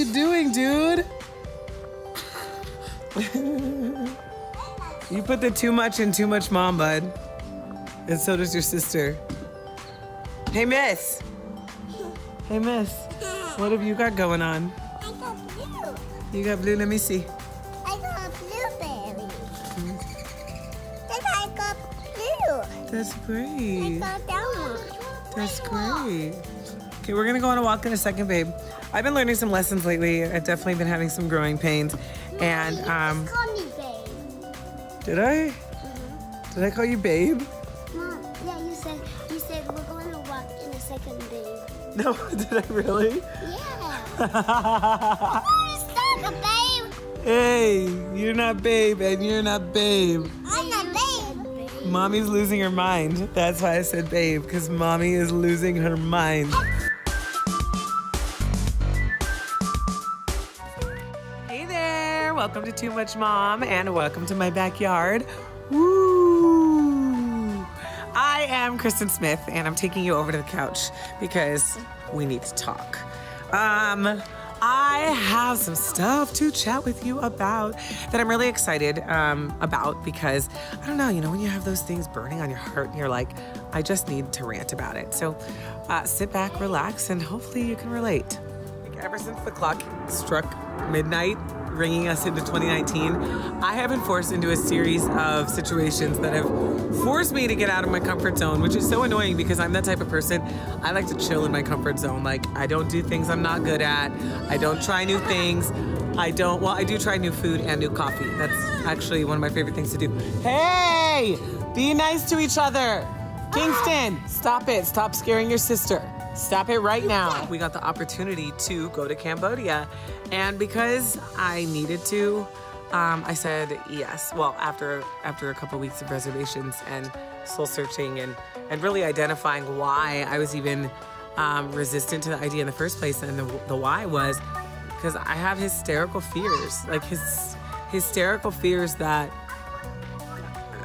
you doing, dude? You put the too much in too much mom, bud. And so does your sister. Hey, miss. Hey, miss. What have you got going on? I got blue. You got blue? Let me see. I got blueberry. Then I got blue. That's I great. got that one. That's great. Okay, we're gonna go on a walk in a second, babe. I've been learning some lessons lately. I've definitely been having some growing pains. And, You just call me babe. did I? Did I call you babe? Mom, yeah, you said we're going to walk in a second, babe. No, did I really? Yeah. Stop, babe. Hey, you're not babe and you're not babe. I'm not babe. Mommy's losing her mind. That's why I said babe, because mommy is losing her mind. Hey there, welcome to Too Much Mom and welcome to my backyard. Woo! I am Kristin Smith and I'm taking you over to the couch because we need to talk. I have some stuff to chat with you about that I'm really excited about because, I don't know, when you have those things burning on your heart and you're like, I just need to rant about it. So sit back, relax, and hopefully you can relate. Ever since the clock struck midnight, bringing us into 2019, I have been forced into a series of situations that have forced me to get out of my comfort zone, which is so annoying because I'm that type of person. I like to chill in my comfort zone. Like, I don't do things I'm not good at. I don't try new things. I do try new food and new coffee. That's actually one of my favorite things to do. Hey, be nice to each other. Kingston, stop it. Stop scaring your sister. Stop it right now. We got the opportunity to go to Cambodia, and because I needed to, I said yes. Well, after a couple weeks of reservations and soul searching and really identifying why I was even resistant to the idea in the first place, and the why was because I have hysterical fears, hysterical fears that,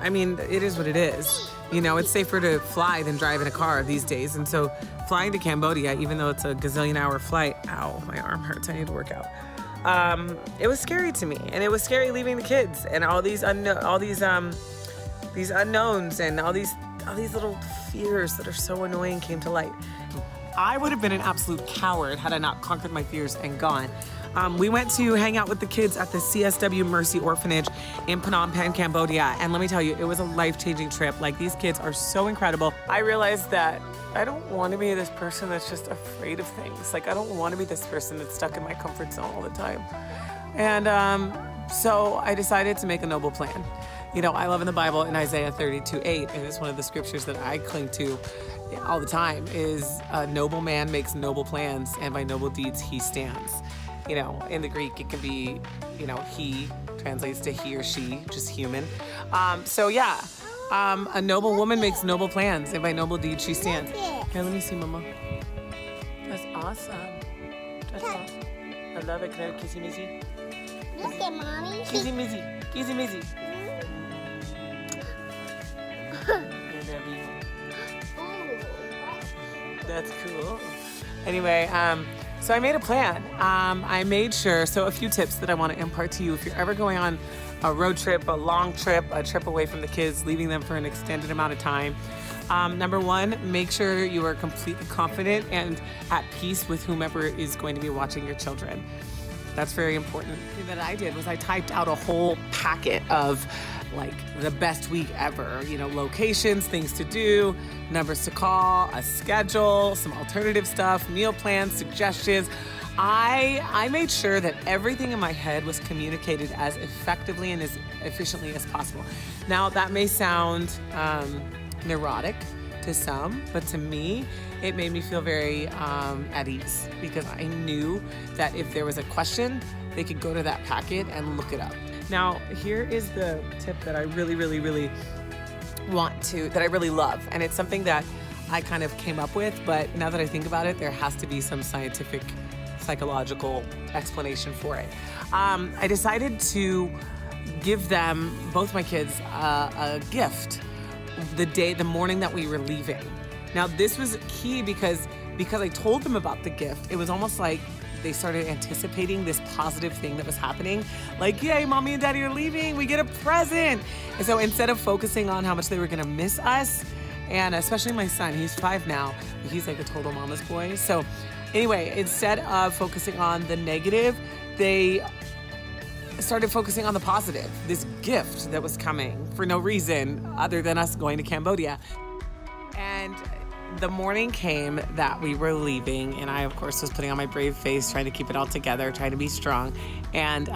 I mean, it is what it is. It's safer to fly than drive in a car these days. And so flying to Cambodia, even though it's a gazillion-hour flight, ow, my arm hurts, I need to work out. It was scary to me. And it was scary leaving the kids and all these unknowns and all these little fears that are so annoying came to light. I would have been an absolute coward had I not conquered my fears and gone. We went to hang out with the kids at the CSW Mercy Orphanage in Phnom Penh, Cambodia. And let me tell you, it was a life-changing trip. Like, these kids are so incredible. I realized that I don't want to be this person that's just afraid of things. Like, I don't want to be this person that's stuck in my comfort zone all the time. And so I decided to make a noble plan. I love in the Bible in Isaiah 32:8, and it's one of the scriptures that I cling to all the time, is a noble man makes noble plans, and by noble deeds he stands. In the Greek, it can be, he translates to he or she, just human. A noble woman makes noble plans, and by noble deeds she stands. Here, let me see, Mama. That's awesome. That's awesome. I love it. Can I have a kissy missy? Look at Mommy. Kissy missy. Kissy missy. I love you. That's cool. Anyway, so I made a plan. I made sure, so a few tips that I want to impart to you. If you're ever going on a road trip, a long trip, a trip away from the kids, leaving them for an extended amount of time. Number one, make sure you are completely confident and at peace with whomever is going to be watching your children. That's very important. The thing that I did was I typed out a whole packet of the best week ever, locations, things to do, numbers to call, a schedule, some alternative stuff, meal plans, suggestions. I made sure that everything in my head was communicated as effectively and as efficiently as possible. Now, that may sound neurotic to some, but to me, it made me feel very at ease because I knew that if there was a question, they could go to that packet and look it up. Now, here is the tip that I really, really, really that I really love. And it's something that I kind of came up with, but now that I think about it, there has to be some scientific, psychological explanation for it. I decided to give them, both my kids, a gift the morning that we were leaving. Now, this was key because I told them about the gift. It was almost like they started anticipating this positive thing that was happening. Like, yay, mommy and daddy are leaving, we get a present. And so instead of focusing on how much they were gonna miss us, and especially my son, he's 5 now, but he's like a total mama's boy. So anyway, instead of focusing on the negative, they started focusing on the positive, this gift that was coming for no reason other than us going to Cambodia. And the morning came that we were leaving, and I, of course, was putting on my brave face, trying to keep it all together, trying to be strong, and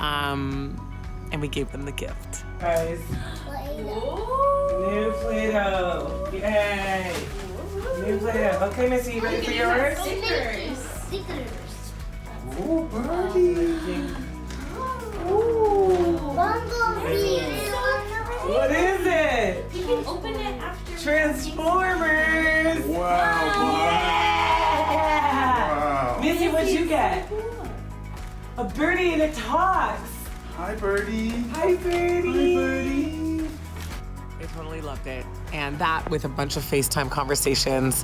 we gave them the gift. Guys, new Play-Doh, yay! New Play-Doh. Okay, Missy, you ready for yours? Stickers. Ooh, birdie. Ooh. What is it? You can open it after. Transformers. Wow. Yeah. Wow. Missy, what'd you get? A birdie and it talks. Hi, Birdie. Hi, birdie. Hi, Birdie. I totally loved it. And that with a bunch of FaceTime conversations.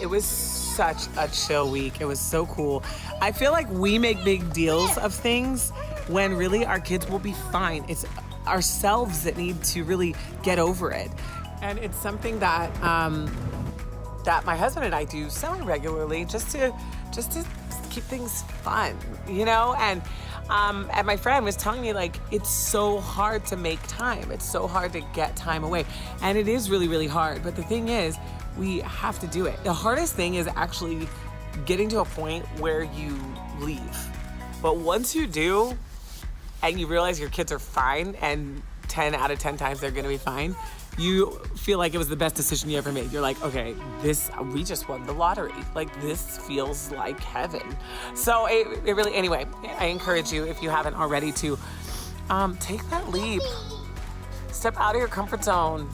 It was such a chill week. It was so cool. I feel like we make big deals of things when really our kids will be fine. It's ourselves that need to really get over it. And it's something that that my husband and I do semi-regularly just to keep things fun, you know? And my friend was telling me, like, it's so hard to make time. It's so hard to get time away. And it is really, really hard. But the thing is, we have to do it. The hardest thing is actually getting to a point where you leave. But once you do, and you realize your kids are fine, and 10 out of 10 times they're gonna be fine, you feel like it was the best decision you ever made. You're like, okay, we just won the lottery. Like, this feels like heaven. So it really, anyway, I encourage you, if you haven't already, to take that leap. Step out of your comfort zone.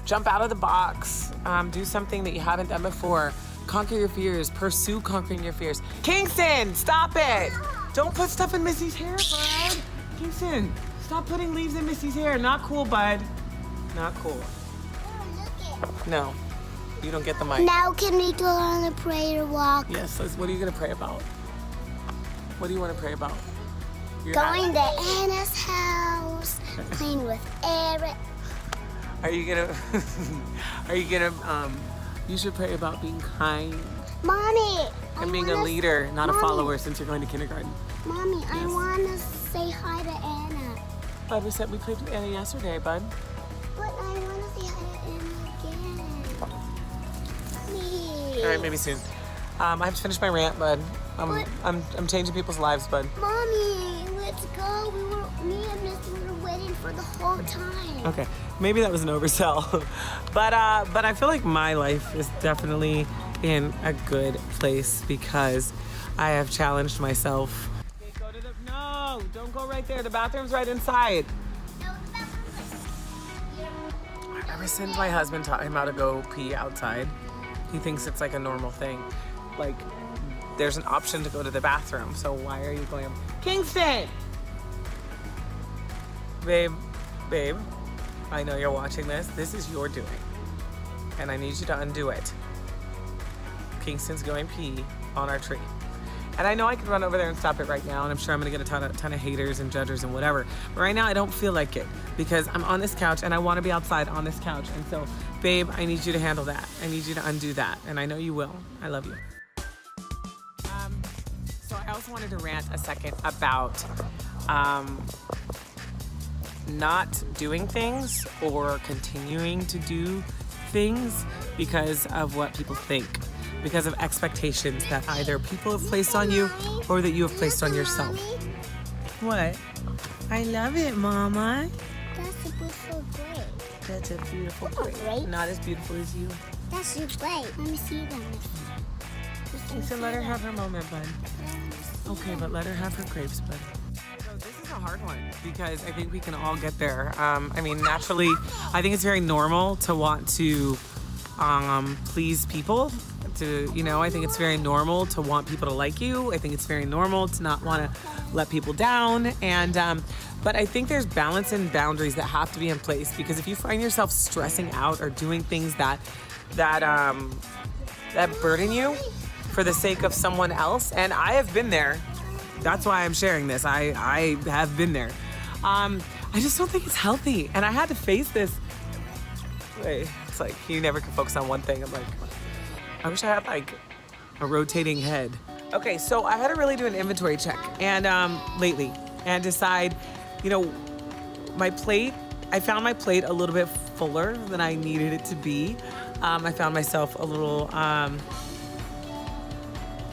Jump out of the box. Do something that you haven't done before. Conquer your fears. Pursue conquering your fears. Kingston, stop it. Don't put stuff in Missy's hair, bud. Kingston, stop putting leaves in Missy's hair. Not cool, bud. Not cool. No, you don't get the mic. Now can we go on a prayer walk? Yes, what are you gonna pray about? What do you want to pray about? Going to Anna's house, playing with Eric. Are you gonna, you should pray about being kind Mommy, and being a leader, not a follower, since you're going to kindergarten. Mommy, I want to say hi to Anna. Bud, we said we played with Anna yesterday, bud. But I want to say hi to Anna again. Please. All right, maybe soon. I have to finish my rant, bud. I'm changing people's lives, bud. Mommy, let's go. Me and Misty were waiting for the whole time. Okay, maybe that was an oversell, but I feel like my life is definitely in a good place because I have challenged myself. Okay, no, don't go right there. The bathroom's right inside. Ever since my husband taught him how to go pee outside, he thinks it's like a normal thing. Like, there's an option to go to the bathroom, so why are you going? Kingston! Babe, I know you're watching this. This is your doing, and I need you to undo it. Kingston's going pee on our tree. And I know I could run over there and stop it right now, and I'm sure I'm gonna get a ton of haters and judgers and whatever. But right now, I don't feel like it because I'm on this couch and I wanna be outside on this couch. And so, babe, I need you to handle that. I need you to undo that, and I know you will. I love you. So I also wanted to rant a second about not doing things or continuing to do things because of what people think, because of expectations that either people have placed on you or that you have placed on yourself. What? I love it, Mama. That's a beautiful grape. That's a beautiful grape. grape. Not as beautiful as you. That's your grape. Let me see them. So let her have her moment, bud. Okay, but let her have her grapes, bud. So this is a hard one because I think we can all get there. I mean, naturally, I think it's very normal to want to please people. I think it's very normal to want people to like you. I think it's very normal to not want to let people down. And but I think there's balance and boundaries that have to be in place, because if you find yourself stressing out or doing things that burden you, for the sake of someone else. And I have been there. That's why I'm sharing this. I have been there. I just don't think it's healthy. And I had to face this. Wait, it's like you never can focus on one thing. I'm like, I wish I had like a rotating head. Okay, so I had to really do an inventory check and lately and decide, you know, my plate, I found my plate a little bit fuller than I needed it to be. I found myself a little,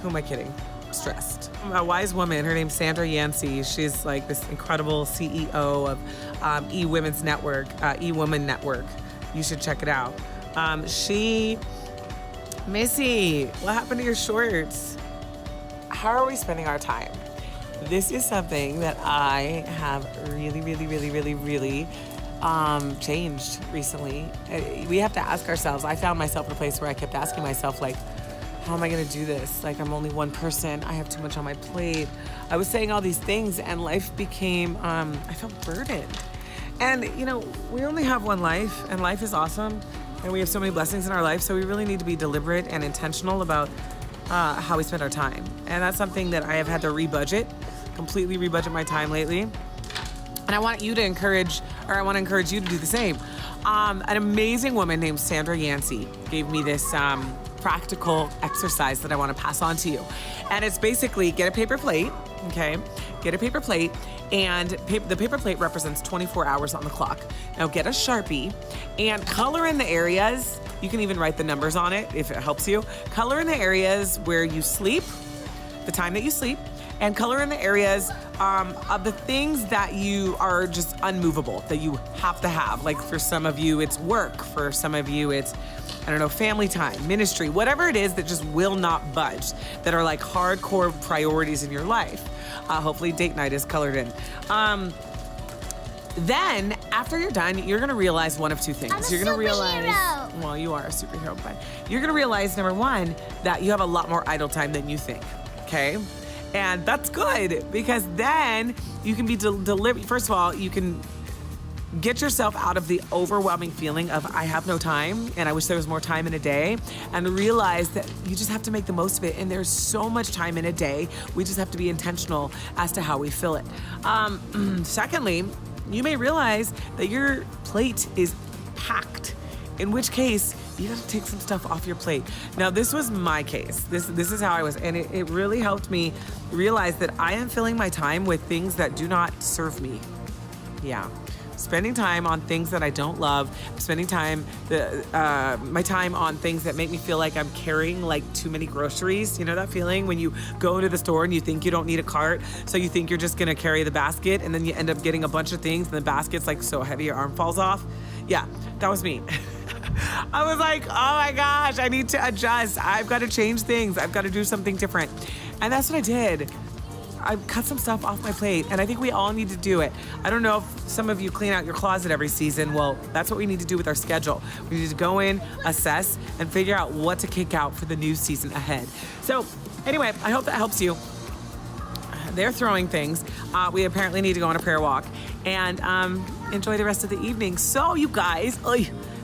who am I kidding? Stressed. A wise woman, her name's Sandra Yancey. She's like this incredible CEO of eWomen's Network, eWomen Network. You should check it out. Missy, what happened to your shorts? How are we spending our time? This is something that I have really changed recently. We have to ask ourselves. I found myself in a place where I kept asking myself, like, how am I gonna do this? Like, I'm only one person. I have too much on my plate. I was saying all these things and life became, I felt burdened. And, you know, we only have one life and life is awesome. And we have so many blessings in our life. So we really need to be deliberate and intentional about how we spend our time. And that's something that I have had to completely rebudget my time lately. And I want to encourage you to do the same. An amazing woman named Sandra Yancey gave me this practical exercise that I want to pass on to you. And it's basically get a paper plate, okay? Get a paper plate, and the paper plate represents 24 hours on the clock. Now get a Sharpie and color in the areas. You can even write the numbers on it if it helps you. Color in the areas where you sleep, the time that you sleep, and color in the areas of the things that you are just unmovable, that you have to have. Like for some of you, it's work. For some of you, it's, I don't know, family time, ministry, whatever it is that just will not budge, that are like hardcore priorities in your life. Hopefully date night is colored in. Then, after you're done, you're gonna realize one of two things. I'm a You're gonna realize, superhero. well, you are a superhero, but you're gonna realize, number one, that you have a lot more idle time than you think, okay? And that's good, because then you can be deliberate. First of all, you can get yourself out of the overwhelming feeling of I have no time and I wish there was more time in a day, and realize that you just have to make the most of it. And there's so much time in a day. We just have to be intentional as to how we fill it. Secondly, you may realize that your plate is packed, in which case you got to take some stuff off your plate. Now, this was my case. This is how I was, and it really helped me realize that I am filling my time with things that do not serve me. Yeah. Spending time on things that I don't love, spending my time on things that make me feel like I'm carrying like too many groceries. You know that feeling when you go into the store and you think you don't need a cart, so you think you're just gonna carry the basket, and then you end up getting a bunch of things and the basket's like so heavy your arm falls off? Yeah, that was me. I was like, oh my gosh, I need to adjust. I've got to change things. I've got to do something different. And that's what I did. I cut some stuff off my plate, and I think we all need to do it. I don't know if some of you clean out your closet every season. Well, that's what we need to do with our schedule. We need to go in, assess, and figure out what to kick out for the new season ahead. So anyway, I hope that helps you. They're throwing things. We apparently need to go on a prayer walk and enjoy the rest of the evening. So you guys,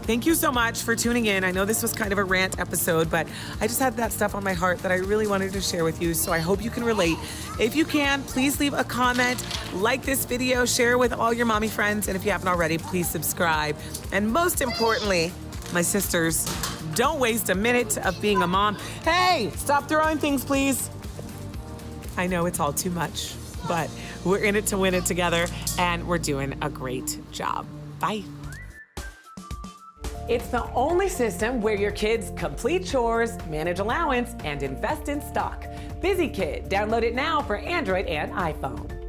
thank you so much for tuning in. I know this was kind of a rant episode, but I just had that stuff on my heart that I really wanted to share with you, so I hope you can relate. If you can, please leave a comment, like this video, share with all your mommy friends, and if you haven't already, please subscribe. And most importantly, my sisters, don't waste a minute of being a mom. Hey, stop throwing things, please. I know it's all too much, but we're in it to win it together, and we're doing a great job. Bye. It's the only system where your kids complete chores, manage allowance, and invest in stock. Busy Kid. Download it now for Android and iPhone.